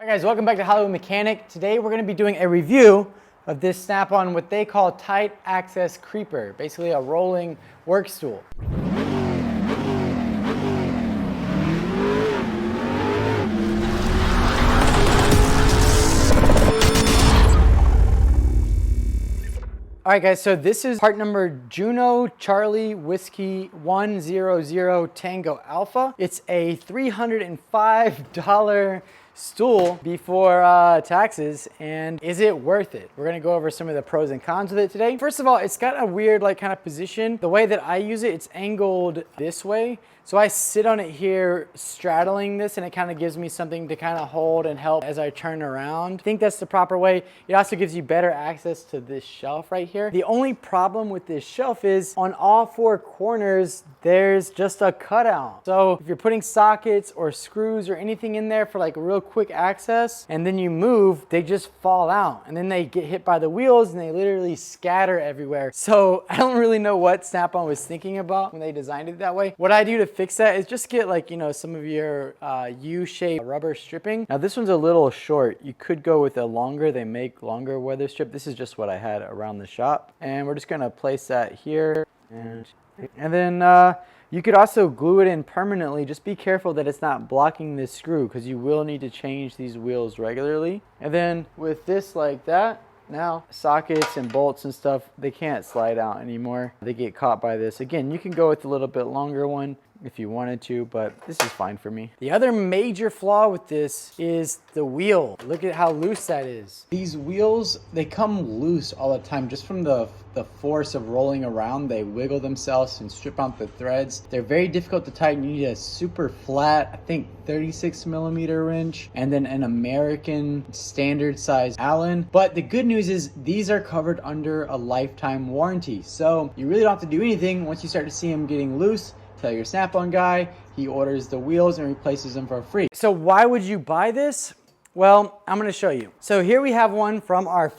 Hi guys, welcome back to Hollywood Mechanic. Today we're going to be doing a review of this Snap-on, what they call tight access creeper, basically a rolling work stool. All right guys, so this is part number Juno Charlie Whiskey 100 Tango Alpha. It's a $305 stool before taxes, and is it worth it? We're gonna go over some of the pros and cons with it today. First of all, it's got a weird kind of position. The way that I use it, it's angled this way. So I sit on it here straddling this, and it kind of gives me something to kind of hold and help as I turn around. I think that's the proper way. It also gives you better access to this shelf right here. The only problem with this shelf is on all four corners, there's just a cutout. So if you're putting sockets or screws or anything in there for like real quick access, and then you move, they just fall out. And then they get hit by the wheels and they literally scatter everywhere. So I don't really know what Snap-on was thinking about when they designed it that way. What I do to fix that is just get some of your U-shaped rubber stripping. Now this one's a little short. You could go with a longer, they make longer weather strip. This is just what I had around the shop. And we're just gonna place that here. And then you could also glue it in permanently. Just be careful that it's not blocking this screw, because you will need to change these wheels regularly. And then with this like that, now sockets and bolts and stuff, they can't slide out anymore. They get caught by this. Again, you can go with a little bit longer one if you wanted to, but this is fine for me. The other major flaw with this is the wheel. Look at how loose that is. These wheels, they come loose all the time just from the force of rolling around. They wiggle themselves and strip out the threads. They're very difficult to tighten. You need a super flat, I think 36mm wrench, and then an American standard size Allen. But the good news is these are covered under a lifetime warranty. So you really don't have to do anything. Once you start to see them getting loose, tell your Snap-on guy, he orders the wheels and replaces them for free. So why would you buy this? Well, I'm gonna show you. So here we have one from our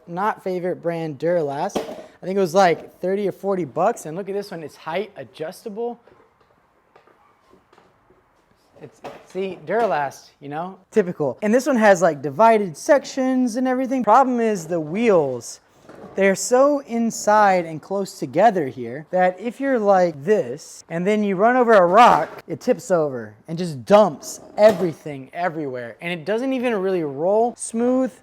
not favorite brand, Duralast. I think it was like 30 or 40 bucks. And look at this one, it's height adjustable. See, Duralast, typical. And this one has like divided sections and everything. Problem is the wheels. They're so inside and close together here that if you're like this and then you run over a rock, it tips over and just dumps everything everywhere. And it doesn't even really roll smooth.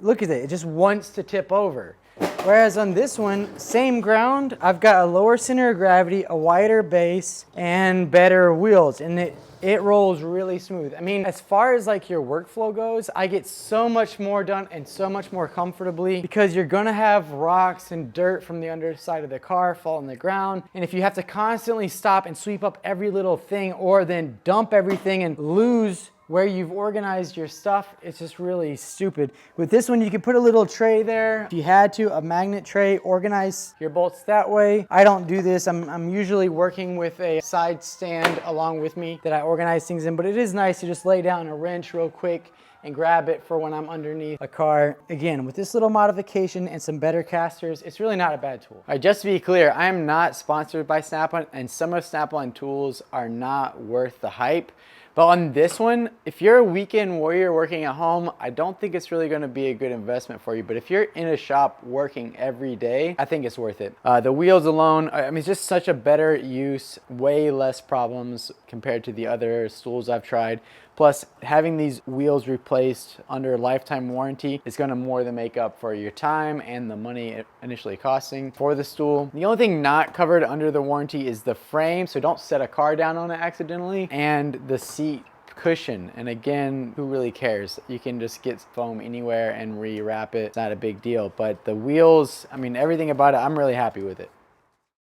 Look at it, it just wants to tip over. Whereas on this one, same ground, I've got a lower center of gravity, a wider base, and better wheels. And it rolls really smooth. I mean, as far as like your workflow goes, I get so much more done and so much more comfortably, because you're gonna have rocks and dirt from the underside of the car fall on the ground. And if you have to constantly stop and sweep up every little thing, or then dump everything and lose where you've organized your stuff, it's just really stupid. With this one, you can put a little tray there. If you had to, a magnet tray, organize your bolts that way. I don't do this. I'm usually working with a side stand along with me that I organize things in, but it is nice to just lay down a wrench real quick and grab it for when I'm underneath a car. Again, with this little modification and some better casters, it's really not a bad tool. All right, just to be clear, I am not sponsored by Snap-on, and some of Snap-on tools are not worth the hype. But on this one, if you're a weekend warrior working at home, I don't think it's really gonna be a good investment for you. But if you're in a shop working every day, I think it's worth it. The wheels alone, I mean, it's just such a better use, way less problems compared to the other stools I've tried. Plus, having these wheels replaced under a lifetime warranty is gonna more than make up for your time and the money initially costing for the stool. The only thing not covered under the warranty is the frame, so don't set a car down on it accidentally, and the seat cushion. And again, who really cares? You can just get foam anywhere and rewrap it. It's not a big deal. But the wheels, I mean, everything about it, I'm really happy with it.